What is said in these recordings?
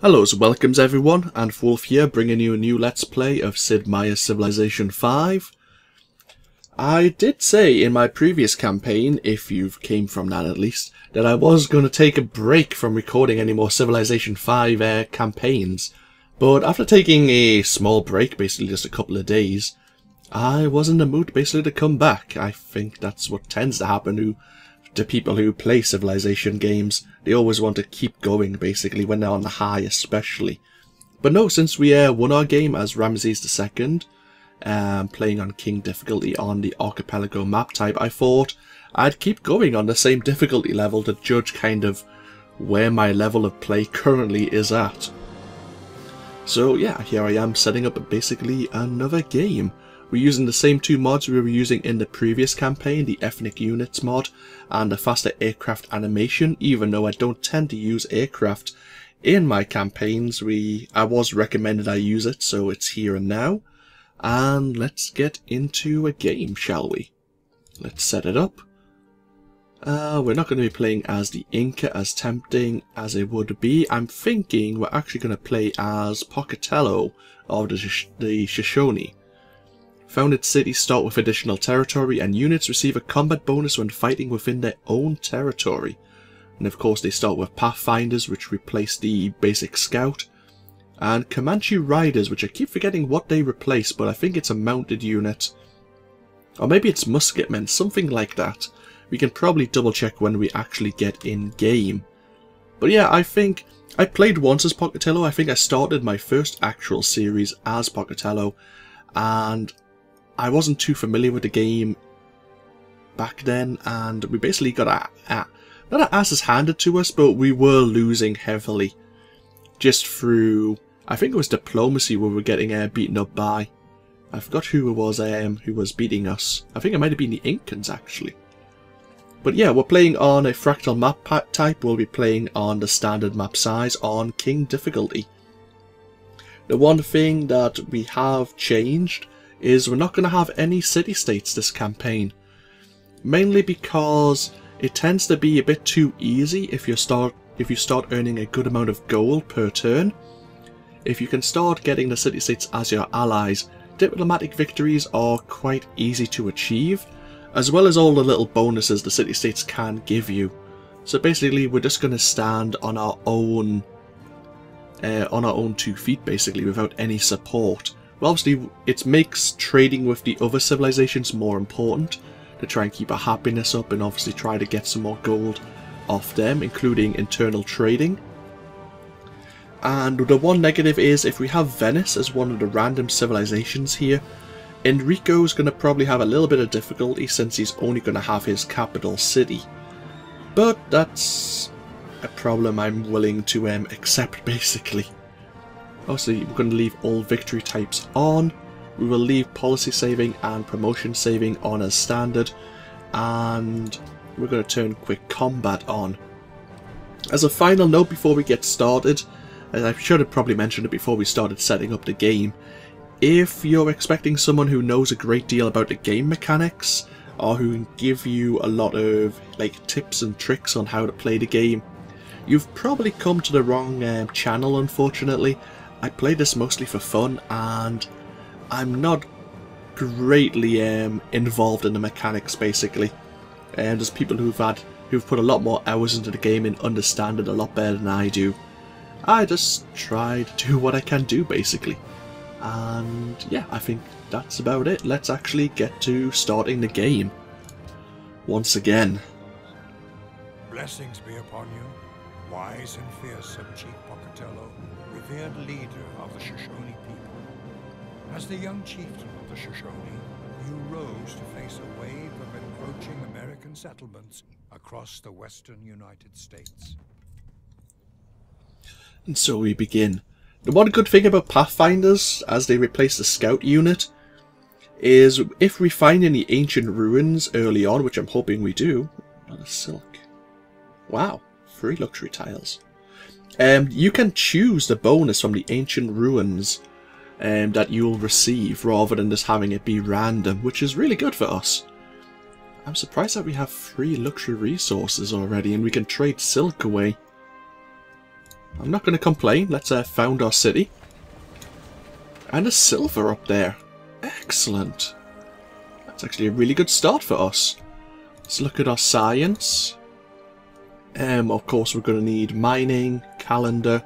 Hello, welcomes everyone, AnthWolf here, bringing you a new Let's Play of Sid Meier's Civilization 5. I did say in my previous campaign, if you came from that at least, that I was going to take a break from recording any more Civilization 5 campaigns. But after taking a small break, basically just a couple of days, I was in the mood basically to come back. I think that's what tends to happen to people who play Civilization games. They always want to keep going, basically, when they're on the high especially. But no, since we won our game as Ramesses II, playing on King difficulty on the Archipelago map type, I thought I'd keep going on the same difficulty level to judge kind of where my level of play currently is at. So yeah, here I am setting up basically another game. We're using the same two mods we were using in the previous campaign, the Ethnic Units mod and the Faster Aircraft Animation, even though I don't tend to use aircraft in my campaigns. I was recommended I use it, so it's here and now. And let's get into a game, shall we? Let's set it up. We're not going to be playing as the Inca, as tempting as it would be. I'm thinking we're actually going to play as Pocatello of the Shoshone. Founded cities start with additional territory, and units receive a combat bonus when fighting within their own territory. And of course they start with Pathfinders, which replace the basic scout, and Comanche Riders, which I keep forgetting what they replace, but I think it's a mounted unit. Or maybe it's musketmen, something like that. We can probably double check when we actually get in game. But yeah, I think I played once as Pocatello. I think I started my first actual series as Pocatello, and I wasn't too familiar with the game back then, and we basically got not our asses handed to us, but we were losing heavily. Just through, I think it was diplomacy we were getting beaten up by. I forgot who it was beating us. I think it might have been the Incans actually. But yeah, we're playing on a Fractal Map Type. We'll be playing on the standard map size on King difficulty. The one thing that we have changed is we're not going to have any city-states this campaign. Mainly because it tends to be a bit too easy if you start earning a good amount of gold per turn. If you can start getting the city-states as your allies, diplomatic victories are quite easy to achieve, as well as all the little bonuses the city-states can give you. So basically we're just going to stand on our own 2 feet basically, without any support. Well, obviously it makes trading with the other civilizations more important to try and keep our happiness up, and obviously try to get some more gold off them, including internal trading. And the one negative is if we have Venice as one of the random civilizations here, Enrico's going to probably have a little bit of difficulty since he's only going to have his capital city. But that's a problem I'm willing to accept basically. Obviously, we're going to leave all victory types on. We will leave policy saving and promotion saving on as standard. And we're going to turn quick combat on. As a final note before we get started, and I should have probably mentioned it before we started setting up the game, if you're expecting someone who knows a great deal about the game mechanics, or who can give you a lot of tips and tricks on how to play the game, you've probably come to the wrong channel, unfortunately. I play this mostly for fun, and I'm not greatly involved in the mechanics basically. And there's people who've put a lot more hours into the game and understand it a lot better than I do. I just try to do what I can do basically. And yeah, I think that's about it. Let's actually get to starting the game once again. Blessings be upon you, wise and fearsome Chief Pocatello, revered leader of the Shoshone people. As the young chieftain of the Shoshone, you rose to face a wave of encroaching American settlements across the western United States. And so we begin. The one good thing about Pathfinders, as they replace the scout unit, is if we find any ancient ruins early on, which I'm hoping we do. Oh, the silk. Wow, 3 luxury tiles. You can choose the bonus from the ancient ruins that you'll receive, rather than just having it be random, which is really good for us. I'm surprised that we have 3 luxury resources already, and we can trade silk away. I'm not going to complain. Let's found our city. And a silver up there. Excellent. That's actually a really good start for us. Let's look at our science. Of course, we're going to need mining, calendar.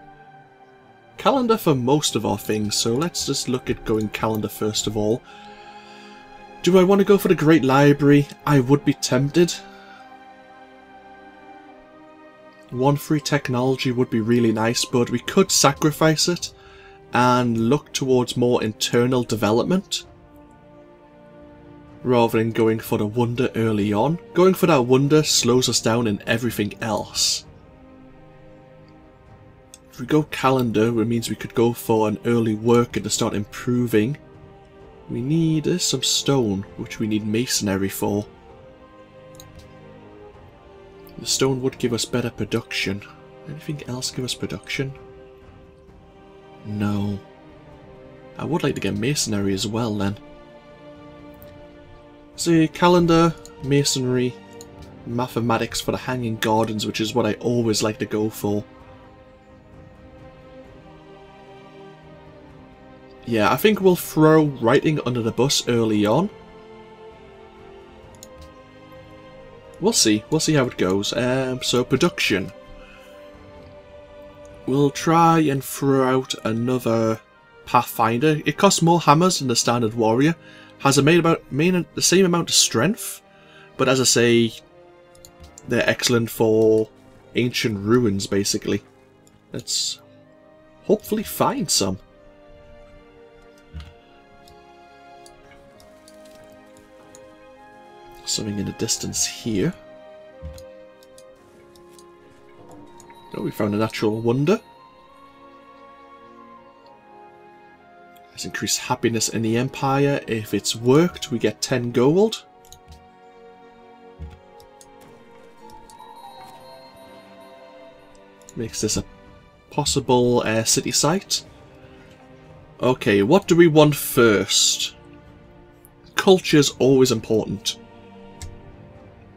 Calendar for most of our things, so let's just look at going calendar first of all. Do I want to go for the Great Library? I would be tempted. 1 free technology would be really nice, but we could sacrifice it and look towards more internal development rather than going for the wonder early on. Going for that wonder slows us down in everything else. If we go calendar, it means we could go for an early worker to start improving. We need some stone, which we need masonry for. The stone would give us better production. Anything else give us production? No. I would like to get masonry as well then. See, calendar, masonry, mathematics for the hanging gardens, which is what I always like to go for. Yeah, I think we'll throw writing under the bus early on. We'll see how it goes. So production. We'll try and throw out another Pathfinder. It costs more hammers than the standard warrior. Has the same amount of strength, but as I say, they're excellent for ancient ruins, basically. Let's hopefully find some. Something in the distance here. Oh, we found a natural wonder. Let's increase happiness in the Empire. If it's worked, we get 10 gold. Makes this a possible city site. Okay, what do we want first? Culture's always important,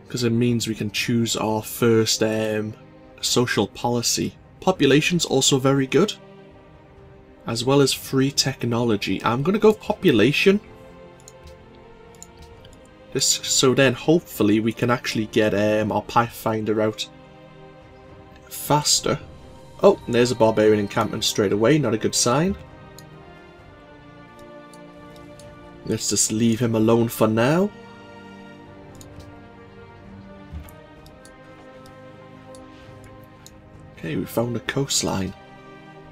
because it means we can choose our first social policy. Population's also very good, as well as free technology. I'm going to go population. So then hopefully we can actually get our Pathfinder out faster. Oh, and there's a barbarian encampment straight away, not a good sign. Let's just leave him alone for now. Okay, we found a coastline.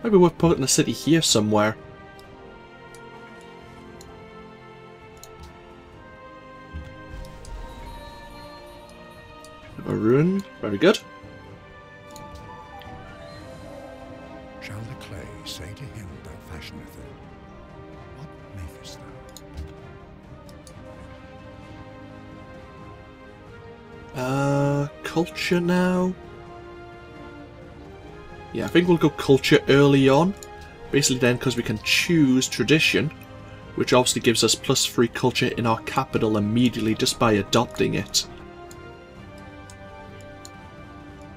Maybe we're putting a city here somewhere. A ruin, very good. Shall the clay say to him that fashioneth it, what makest thou? Culture now. Yeah, I think we'll go culture early on. Basically then, because we can choose tradition, which obviously gives us +3 culture in our capital immediately just by adopting it.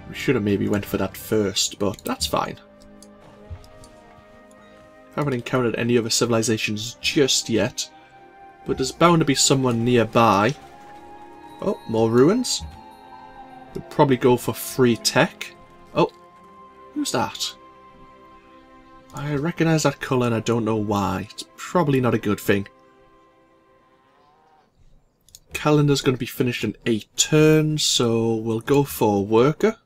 We should have maybe went for that first, but that's fine. Haven't encountered any other civilizations just yet, but there's bound to be someone nearby. Oh, more ruins. We'll probably go for free tech. Oh, who's that? I recognise that colour and I don't know why. It's probably not a good thing. Calendar's going to be finished in 8 turns, so we'll go for worker.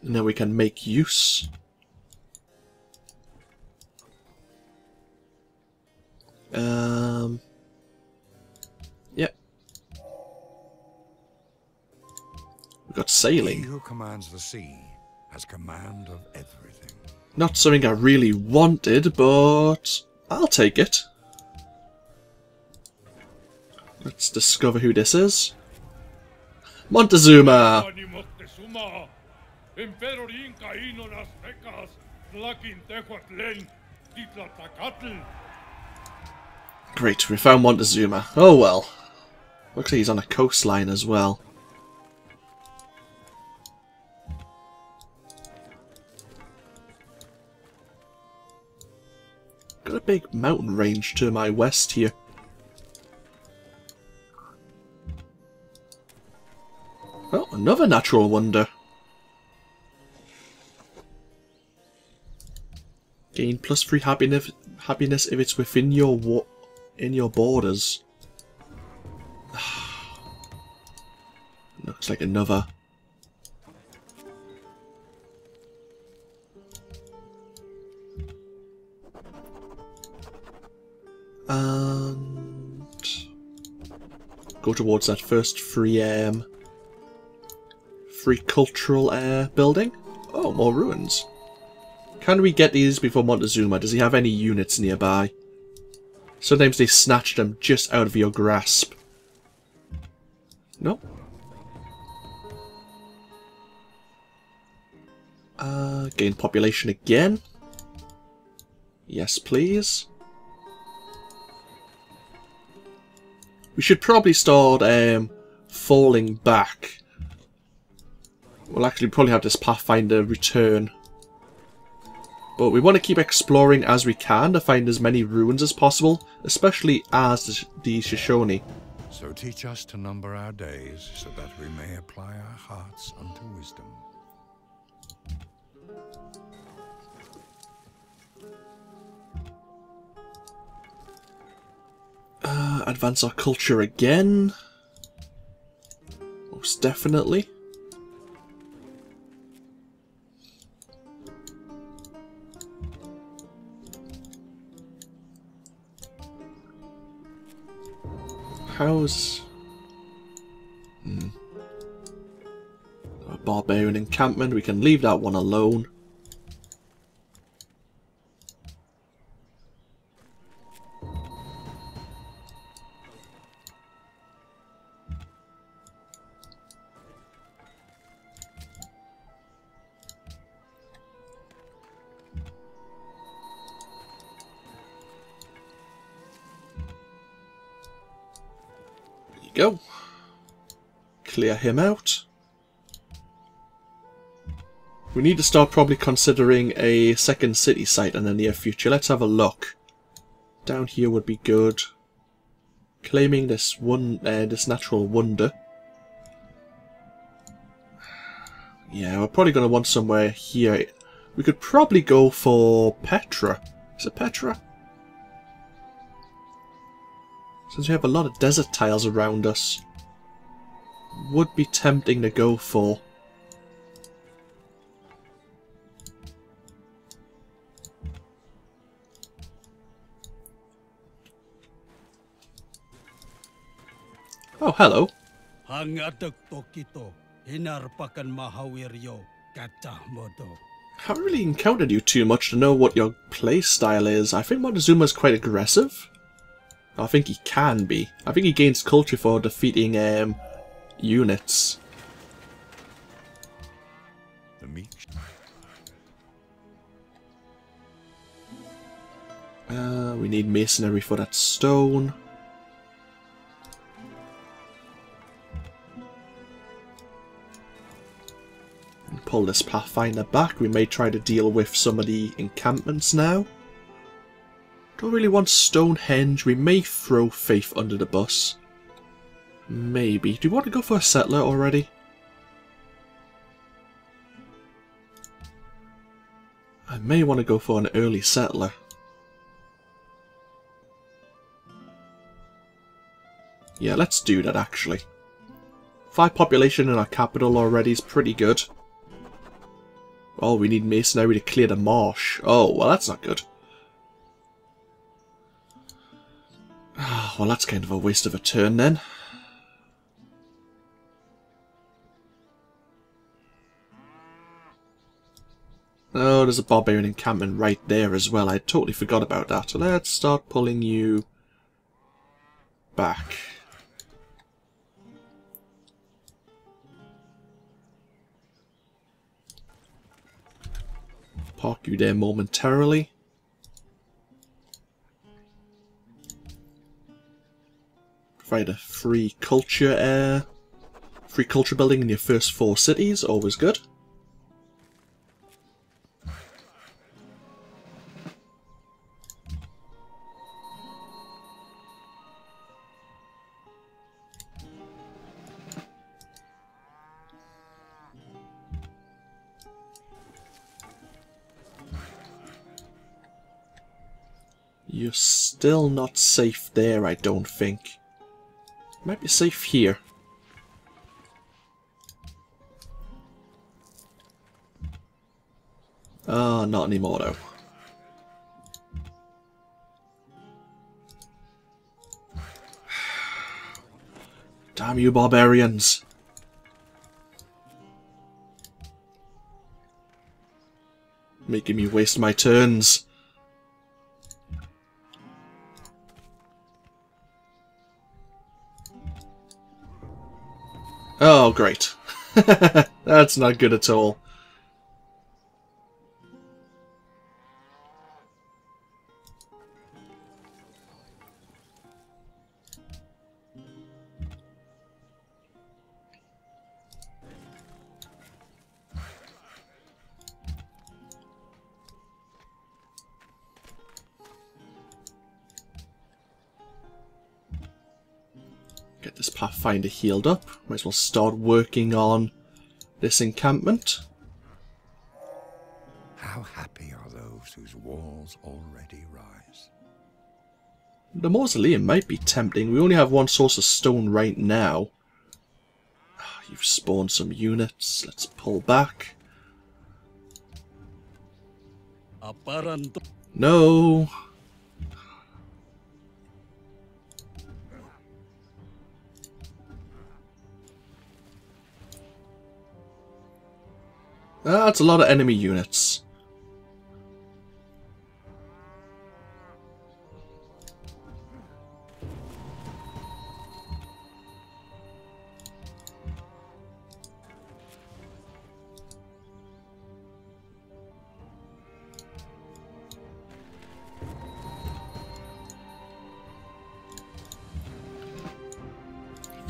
And then we can make use. Yep. We've got sailing. He who commands the sea has command of everything. Not something I really wanted, but I'll take it. Let's discover who this is. Montezuma! Great, we found Montezuma. Oh well. Looks like he's on a coastline as well. Got a big mountain range to my west here. Oh, another natural wonder. Gain +3 happiness if it's within your borders. Looks like another. And go towards that first free cultural building. Oh, more ruins. Can we get these before Montezuma? Does he have any units nearby? Sometimes they snatch them just out of your grasp. No. Gain population again. Yes, please. We should probably start falling back. We'll actually probably have this Pathfinder return. But we want to keep exploring as we can to find as many ruins as possible, especially as the Shoshone. So teach us to number our days, so that we may apply our hearts unto wisdom. Advance our culture again. Most definitely. How's... A barbarian encampment, we can leave that one alone. Go. Clear him out. We need to start probably considering a second city site in the near future. Let's have a look. Down here would be good. Claiming this this natural wonder. Yeah, we're probably going to want somewhere here. We could probably go for Petra. Is it Petra? Since we have a lot of desert tiles around us, would be tempting to go for. Oh, hello. Haven't really encountered you too much to know what your play style is. I think Montezuma's quite aggressive. I think he can be. I think he gains culture for defeating units. We need masonry for that stone. Pull this Pathfinder back. We may try to deal with some of the encampments now. Don't really want Stonehenge. We may throw Faith under the bus. Maybe. Do you want to go for a settler already? I may want to go for an early settler. Yeah, let's do that actually. 5 population in our capital already is pretty good. Oh, we need masonry to clear the marsh. Oh, well that's not good. Well, that's kind of a waste of a turn then. Oh, there's a barbarian encampment right there as well. I totally forgot about that. So let's start pulling you back. Park you there momentarily. provide a free culture building in your first 4 cities, always good. You're still not safe there, I don't think. Might be safe here. Ah, not anymore though. Damn you barbarians. Making me waste my turns. Oh, great. That's not good at all. Get this Pathfinder healed up. Might as well start working on this encampment. How happy are those whose walls already rise? The mausoleum might be tempting. We only have 1 source of stone right now. You've spawned some units. Let's pull back. No. That's a lot of enemy units.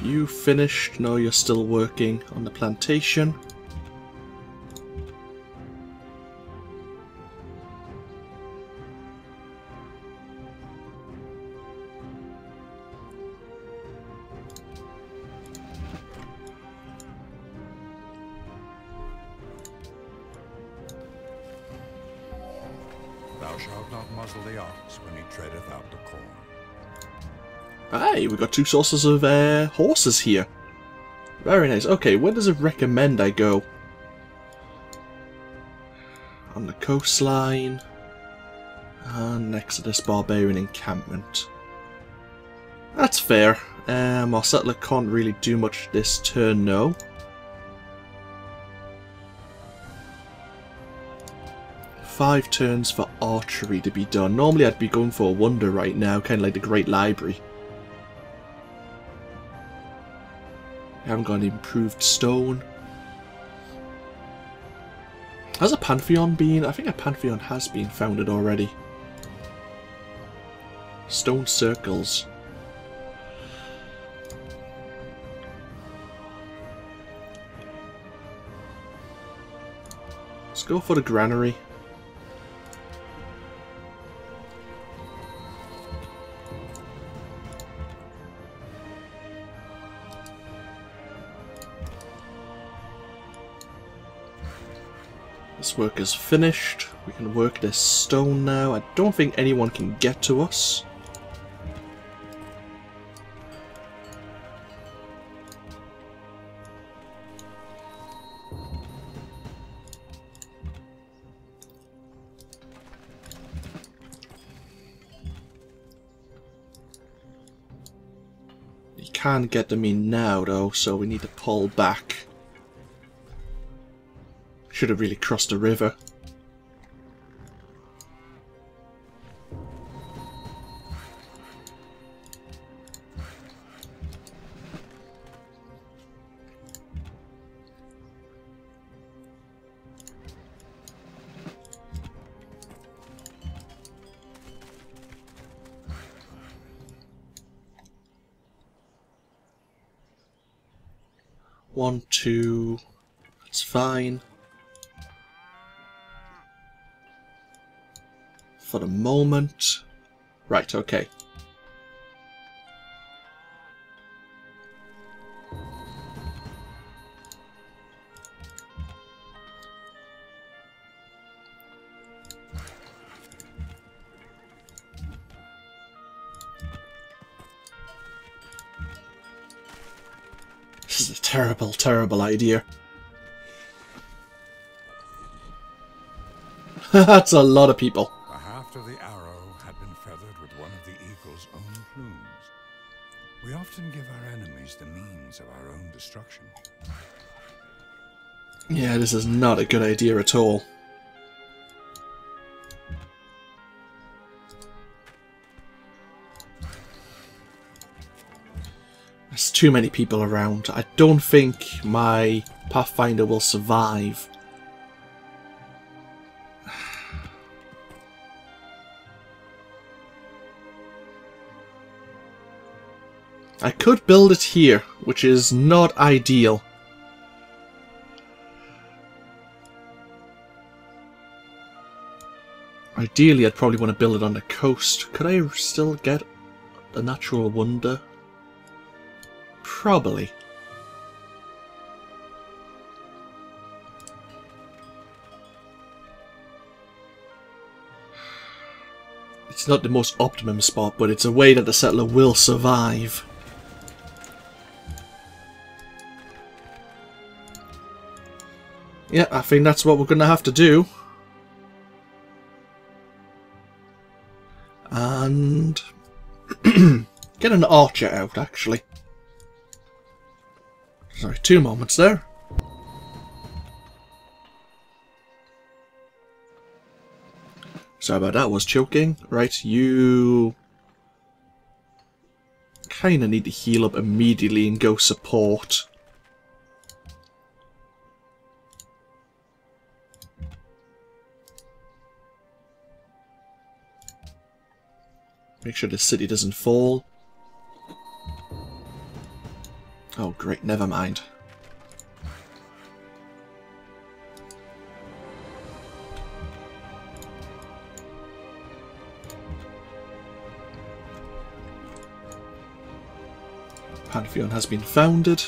You finished? No, you're still working on the plantation. Thou shalt not muzzle the ox when he treadeth out the corn. Hey, we've got 2 sources of horses here. Very nice. Okay, where does it recommend I go? On the coastline. And next to this barbarian encampment. That's fair. Our settler can't really do much this turn, no. Five turns for archery to be done. Normally I'd be going for a wonder right now, kind of like the Great Library. I haven't got any improved stone. Has a Pantheon been? I think a Pantheon has been founded already. Stone circles. Let's go for the granary. This work is finished. We can work this stone now. I don't think anyone can get to us. You can't get them in now though, so we need to pull back. Should have really crossed the river. 1, 2. That's fine. For the moment. Right, okay. This is a terrible, terrible idea. That's a lot of people. The haft of the arrow had been feathered with one of the eagle's own plumes. We often give our enemies the means of our own destruction. Yeah, this is not a good idea at all. There's too many people around. I don't think my Pathfinder will survive. I could build it here, which is not ideal. Ideally, I'd probably want to build it on the coast. Could I still get a natural wonder? Probably. It's not the most optimum spot, but it's a way that the settler will survive. Yeah, I think that's what we're going to have to do. And get an archer out, actually. Sorry, 2 moments there. Sorry about that, was choking. Right, you kind of need to heal up immediately and go support. Make sure the city doesn't fall. Oh great, never mind. Pantheon has been founded.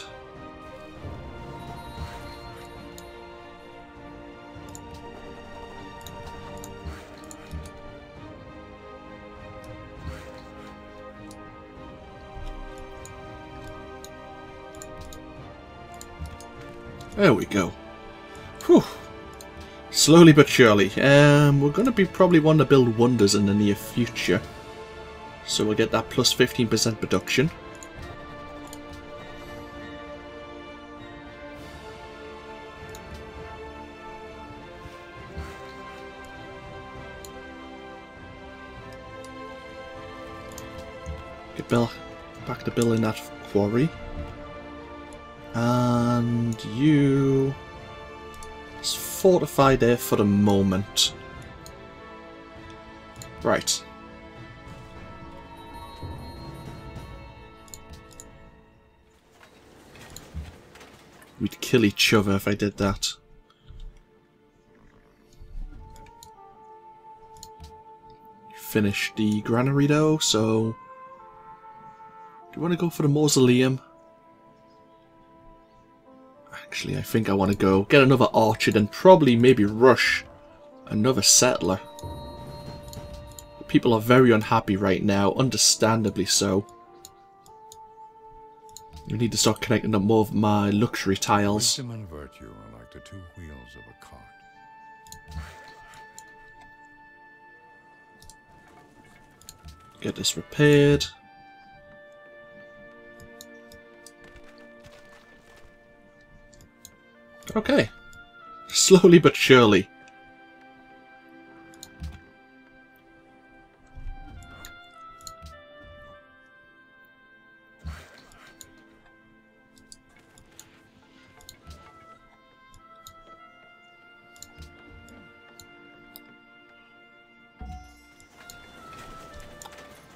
There we go. Whew. Slowly but surely. We're going to be probably wanting to build wonders in the near future. So we'll get that plus 15% reduction. Get back to building that quarry. And you... It's fortified there for the moment. Right. We'd kill each other if I did that. Finish the granary though, so... Do you want to go for the mausoleum? Actually, I think I want to go get another archer and probably maybe rush another settler. People are very unhappy right now, understandably so. We need to start connecting up more of my luxury tiles. Wisdom and virtue are like the 2 wheels of a cart. Get this repaired. Okay. Slowly but surely.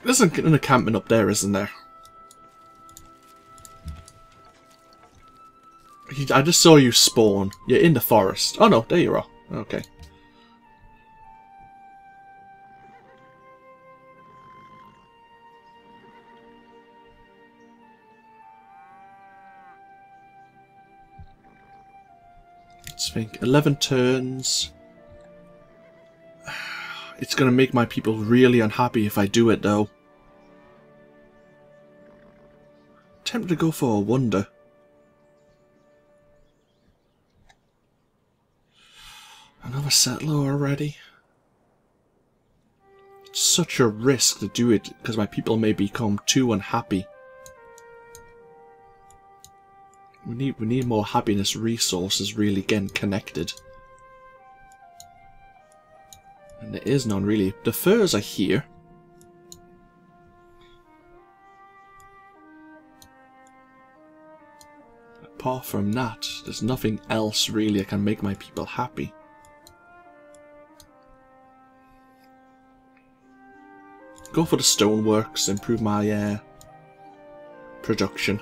There's an encampment up there, isn't there? I just saw you spawn. You're in the forest. Oh no, there you are. Okay. Let's think. 11 turns. It's going to make my people really unhappy if I do it, though. Tempted to go for a wonder. Another settler already? It's such a risk to do it because my people may become too unhappy. We need more happiness resources really getting connected. And there is none really. The furs are here. Apart from that, there's nothing else really that can make my people happy. Go for the stoneworks, improve my production.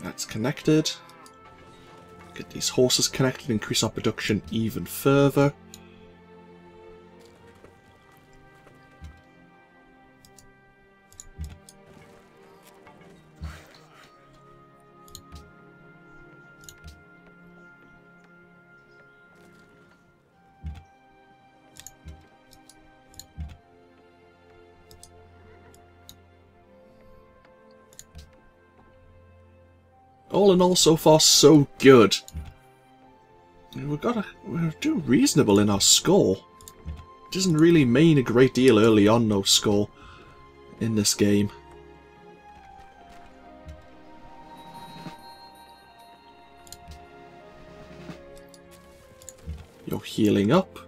That's connected. Get these horses connected, increase our production even further. All in all, so far, so good. We're doing reasonable in our score. It doesn't really mean a great deal early on, no score in this game. You're healing up.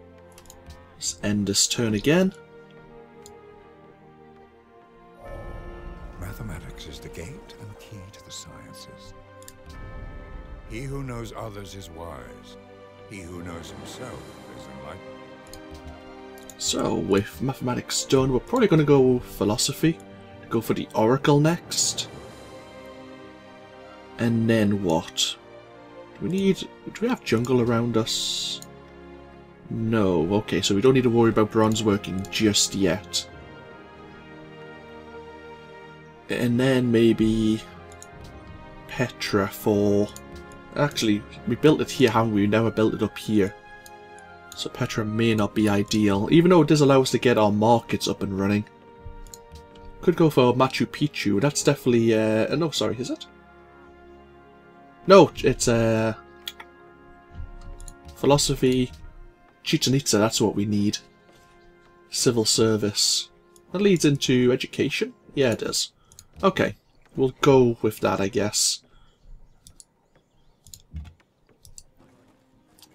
Let's end this turn again. Mathematics is the gate and key to the sciences. He who knows others is wise. He who knows himself is enlightened. So, with mathematics done, we're probably going to go philosophy. Go for the oracle next. And then what? Do we have jungle around us? No. Okay, so we don't need to worry about bronze working just yet. And then maybe Petra for... Actually, we built it here, haven't we? We never built it up here. So Petra may not be ideal, even though it does allow us to get our markets up and running. Could go for Machu Picchu. That's definitely... no, sorry, is it? No, it's philosophy. Chichen Itza, that's what we need. Civil service. That leads into education? Yeah, it does. Okay, we'll go with that, I guess.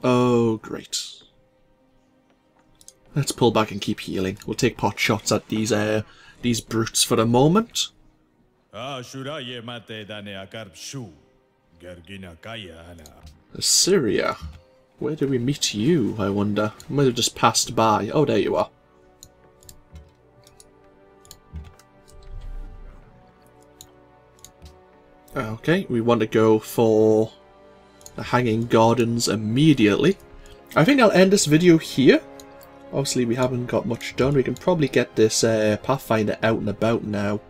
Oh, great. Let's pull back and keep healing. We'll take pot shots at these brutes for the moment. Assyria. Where do we meet you, I wonder? I might have just passed by. Oh, there you are. Okay, we want to go for the Hanging Gardens immediately. I think I'll end this video here. Obviously, we haven't got much done. We can probably get this Pathfinder out and about now.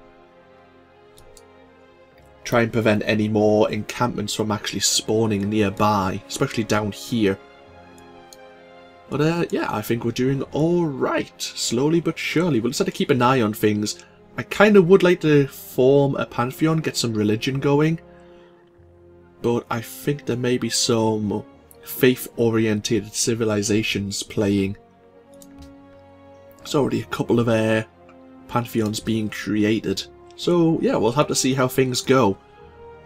Try and prevent any more encampments from actually spawning nearby, especially down here. But yeah, I think we're doing alright. Slowly but surely. We'll just have to keep an eye on things I kind of would like to form a pantheon, get some religion going, but I think there may be some faith-oriented civilizations playing. There's already a couple of pantheons being created, so yeah, we'll have to see how things go.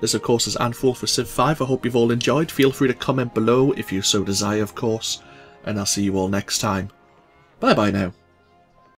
This of course is AnthWolf for Civ 5. I hope you've all enjoyed. Feel free to comment below if you so desire, of course, and I'll see you all next time. Bye bye now.